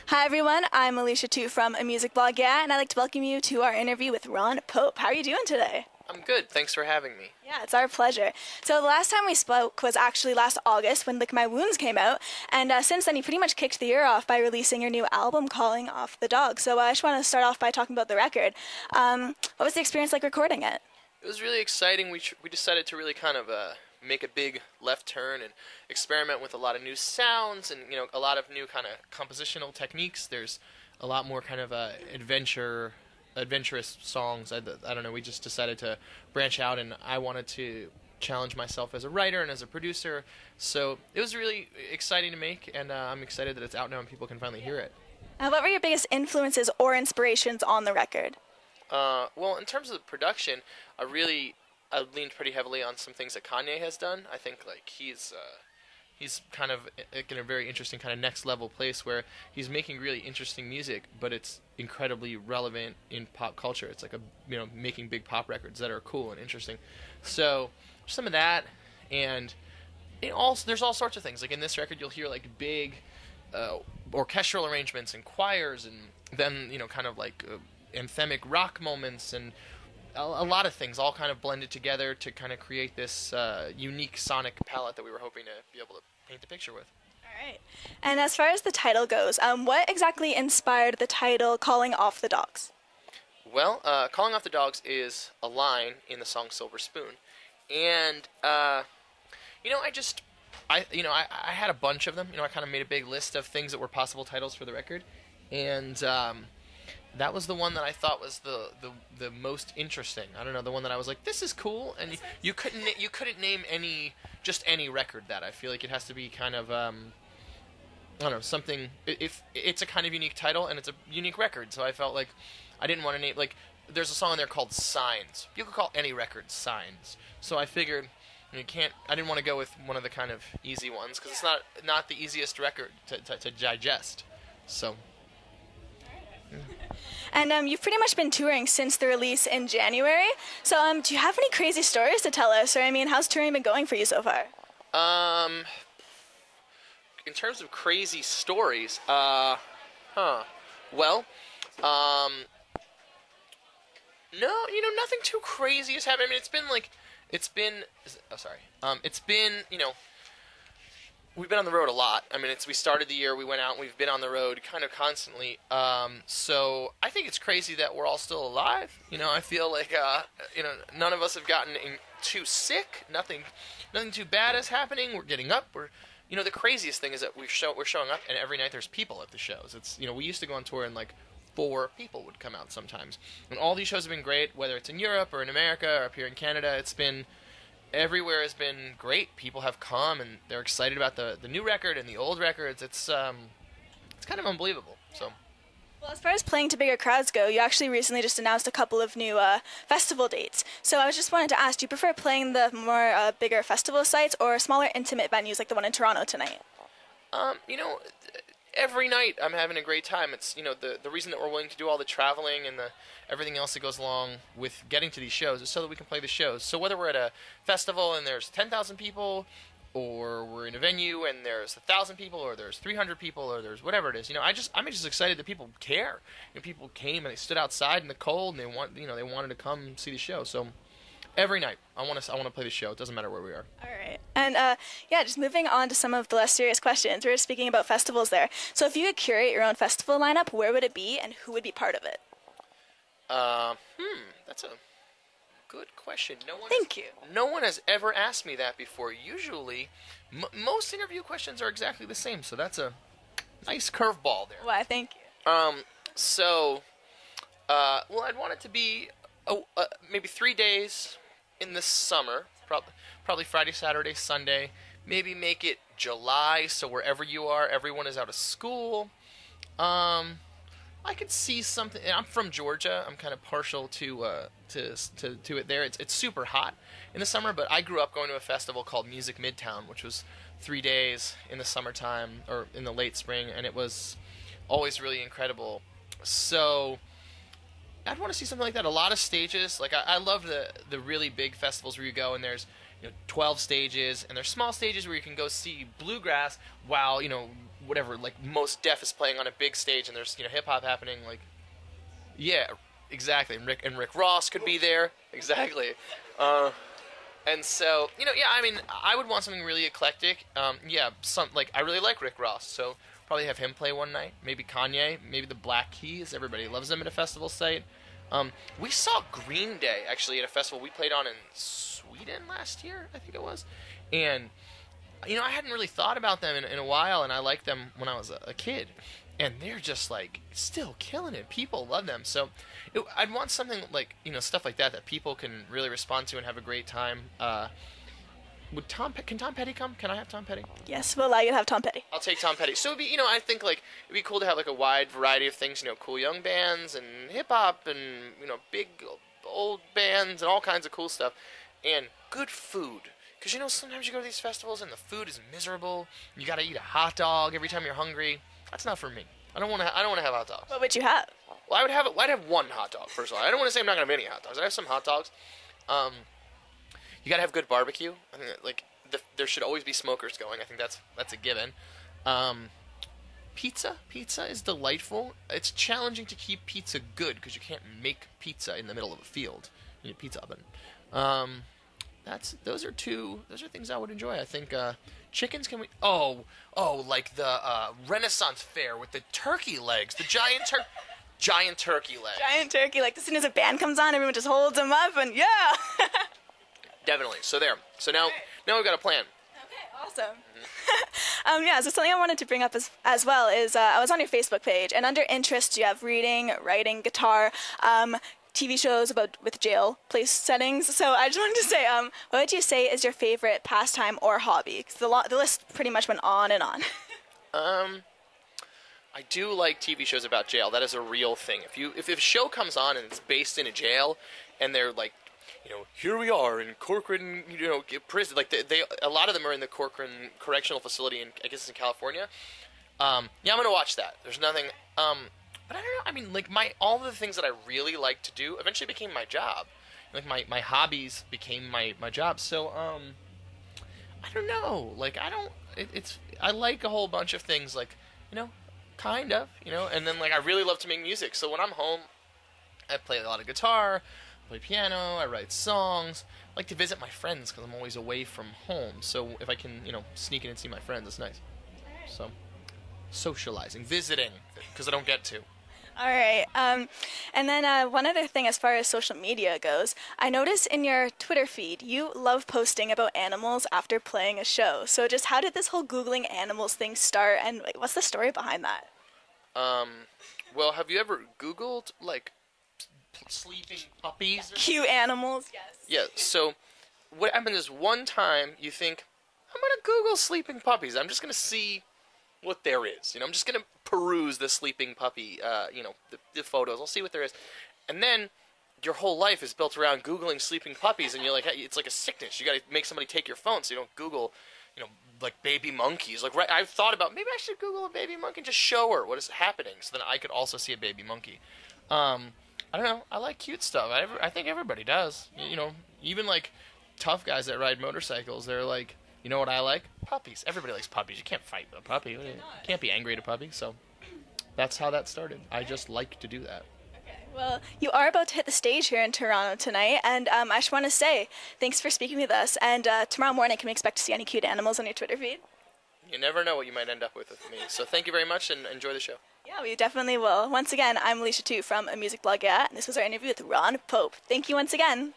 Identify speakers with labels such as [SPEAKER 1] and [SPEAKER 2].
[SPEAKER 1] Hi everyone, I'm Alicia Tu from A Music Blog Yeah, and I'd like to welcome you to our interview with Ron Pope. How are you doing today?
[SPEAKER 2] I'm good. Thanks for having me.
[SPEAKER 1] Yeah, it's our pleasure. So the last time we spoke was actually last August when Lick My Wounds came out, and since then you pretty much kicked the year off by releasing your new album, Calling Off the Dog. So I just want to start off by talking about the record. What was the experience like recording it?
[SPEAKER 2] It was really exciting. We decided to really kind of make a big left turn and experiment with a lot of new sounds and a lot of new kind of compositional techniques. There's a lot more kind of adventurous songs. I don't know. We just decided to branch out, and I wanted to challenge myself as a writer and as a producer. So it was really exciting to make, and I'm excited that it's out now and people can finally hear it.
[SPEAKER 1] What were your biggest influences or inspirations on the record?
[SPEAKER 2] Well, in terms of the production, I leaned pretty heavily on some things that Kanye has done. I think like he's kind of in a very interesting kind of next level place where he's making really interesting music, but it's incredibly relevant in pop culture. It's like making big pop records that are cool and interesting. So some of that, and there's all sorts of things. Like in this record, you'll hear like big orchestral arrangements and choirs, and then kind of like anthemic rock moments and a lot of things all kind of blended together to kind of create this unique sonic palette that we were hoping to be able to paint the picture with.
[SPEAKER 1] All right. And as far as the title goes, what exactly inspired the title Calling Off the Dogs?
[SPEAKER 2] Well, Calling Off the Dogs is a line in the song Silver Spoon. And, I had a bunch of them. I kind of made a big list of things that were possible titles for the record. And that was the one that I thought was the most interesting. I don't know, the one that I was like, this is cool. And you couldn't name just any record that. I feel like it has to be kind of I don't know, something. If it's a kind of unique title and it's a unique record, so I felt like I didn't want to name like. There's a song in there called Signs. You could call any record Signs. So I figured I didn't want to go with one of the kind of easy ones because it's not the easiest record to digest. So.
[SPEAKER 1] And you've pretty much been touring since the release in January. So do you have any crazy stories to tell us? Or how's touring been going for you so far?
[SPEAKER 2] In terms of crazy stories, well, no, nothing too crazy has happened. We've been on the road a lot. We started the year, we went out, and we've been on the road kind of constantly. So I think it's crazy that we're all still alive. I feel like, none of us have gotten too sick. Nothing too bad is happening. We're getting up. The craziest thing is that we're showing up, and every night there's people at the shows. It's, we used to go on tour and like 4 people would come out sometimes. And all these shows have been great, whether it's in Europe or in America or up here in Canada. Everywhere has been great. People have come and they're excited about the new record and the old records. It's kind of unbelievable. So.
[SPEAKER 1] Well, as far as playing to bigger crowds go, you actually recently just announced a couple of new festival dates. So I was just wanted to ask, do you prefer playing the more bigger festival sites or smaller intimate venues like the one in Toronto tonight?
[SPEAKER 2] Every night I'm having a great time. It's the reason that we're willing to do all the traveling and everything else that goes along with getting to these shows is so that we can play the shows. So whether we're at a festival and there's 10,000 people, or we're in a venue and there's 1,000 people, or there's 300 people, or there's whatever it is, I'm just excited that people care. People came and they stood outside in the cold and they wanted to come see the show. So. Every night, I want to play the show. It doesn't matter where we are.
[SPEAKER 1] All right. And, just moving on to some of the less serious questions. We were speaking about festivals there. So if you could curate your own festival lineup, where would it be and who would be part of it?
[SPEAKER 2] That's a good question.
[SPEAKER 1] Thank you.
[SPEAKER 2] No one has ever asked me that before. Usually, most interview questions are exactly the same, so that's a nice curveball there.
[SPEAKER 1] Why, thank you.
[SPEAKER 2] I'd want it to be maybe 3 days in the summer, probably Friday, Saturday, Sunday. Maybe make it July, so wherever you are, everyone is out of school. I could see something. I'm from Georgia. I'm kind of partial to it there. It's super hot in the summer, but I grew up going to a festival called Music Midtown, which was 3 days in the summertime or in the late spring, and it was always really incredible. So I'd want to see something like that. A lot of stages. Like I love the really big festivals where you go and there's 12 stages, and there's small stages where you can go see bluegrass while whatever, like Most Def is playing on a big stage and there's hip hop happening, like yeah, exactly. And Rick Ross could be there, exactly. And so yeah, I mean, I would want something really eclectic. Yeah, I really like Rick Ross, so probably have him play one night. Maybe Kanye, maybe the Black Keys. Everybody loves them at a festival site. We saw Green Day actually at a festival we played on in Sweden last year, I think it was, and I hadn't really thought about them in a while, and I liked them when I was a kid, and they're just like still killing it. People love them, so I'd want something like stuff like that people can really respond to and have a great time. Can Tom Petty come? Can I have Tom Petty?
[SPEAKER 1] Yes, we'll allow you to have Tom Petty.
[SPEAKER 2] I'll take Tom Petty. So it'd be, I think like it'd be cool to have like a wide variety of things. Cool young bands and hip hop and big old bands and all kinds of cool stuff, and good food. Because sometimes you go to these festivals and the food is miserable. You got to eat a hot dog every time you're hungry. That's not for me. I don't want to have hot dogs.
[SPEAKER 1] What would you have?
[SPEAKER 2] Well, I'd have one hot dog, first of all. I don't want to say I'm not going to have any hot dogs. I have some hot dogs. You got to have good barbecue. I think that, there should always be smokers going. I think that's a given. Pizza is delightful. It's challenging to keep pizza good because you can't make pizza in the middle of a field. You need a pizza oven. Those are things I would enjoy. I think chickens can we like the Renaissance fair with the turkey legs, the giant turkey legs.
[SPEAKER 1] Giant turkey, like as soon as a band comes on, everyone just holds them up and yeah.
[SPEAKER 2] Definitely. So now we've got a plan.
[SPEAKER 1] Okay, awesome. Mm-hmm. So something I wanted to bring up as well is I was on your Facebook page, and under interests you have reading, writing, guitar, TV shows with jail place settings. So I just wanted to say, what would you say is your favorite pastime or hobby? Because the list pretty much went on and on.
[SPEAKER 2] I do like TV shows about jail. That is a real thing. If a show comes on and it's based in a jail, and they're like, here we are in Corcoran, prison. Like a lot of them are in the Corcoran Correctional Facility, I guess it's in California. I'm gonna watch that. There's nothing. But I don't know. I mean, like all the things that I really like to do eventually became my job. Like my hobbies became my job. So I don't know. Like I like a whole bunch of things. Like kind of. And then I really love to make music. So when I'm home, I play a lot of guitar. I play piano, I write songs. I like to visit my friends because I'm always away from home. So if I can, sneak in and see my friends, it's nice. So, socializing, visiting, because I don't get to.
[SPEAKER 1] All right. And then one other thing as far as social media goes, I noticed in your Twitter feed, you love posting about animals after playing a show. So just how did this whole Googling animals thing start, and what's the story behind that?
[SPEAKER 2] Well, have you ever Googled, sleeping puppies?
[SPEAKER 1] Cute animals, yes.
[SPEAKER 2] Yeah, so what happened is one time you think, I'm going to Google sleeping puppies. I'm just going to see what there is. I'm just going to peruse the sleeping puppy, the photos. I'll see what there is. And then your whole life is built around Googling sleeping puppies, and you're like, it's like a sickness. You got to make somebody take your phone so you don't Google, baby monkeys. Right, I've thought about, maybe I should Google a baby monkey and just show her what is happening so then I could also see a baby monkey. I don't know. I like cute stuff. I think everybody does. Even tough guys that ride motorcycles, they're like, you know what I like? Puppies. Everybody likes puppies. You can't fight with a puppy. You can't be angry at a puppy. So that's how that started. I just like to do that.
[SPEAKER 1] Okay. Well, you are about to hit the stage here in Toronto tonight, and I just want to say thanks for speaking with us. And tomorrow morning, can we expect to see any cute animals on your Twitter feed?
[SPEAKER 2] You never know what you might end up with me. So thank you very much, and enjoy the show.
[SPEAKER 1] Yeah, we definitely will. Once again, I'm Alicia Tu from A Music Blog, and this was our interview with Ron Pope. Thank you once again.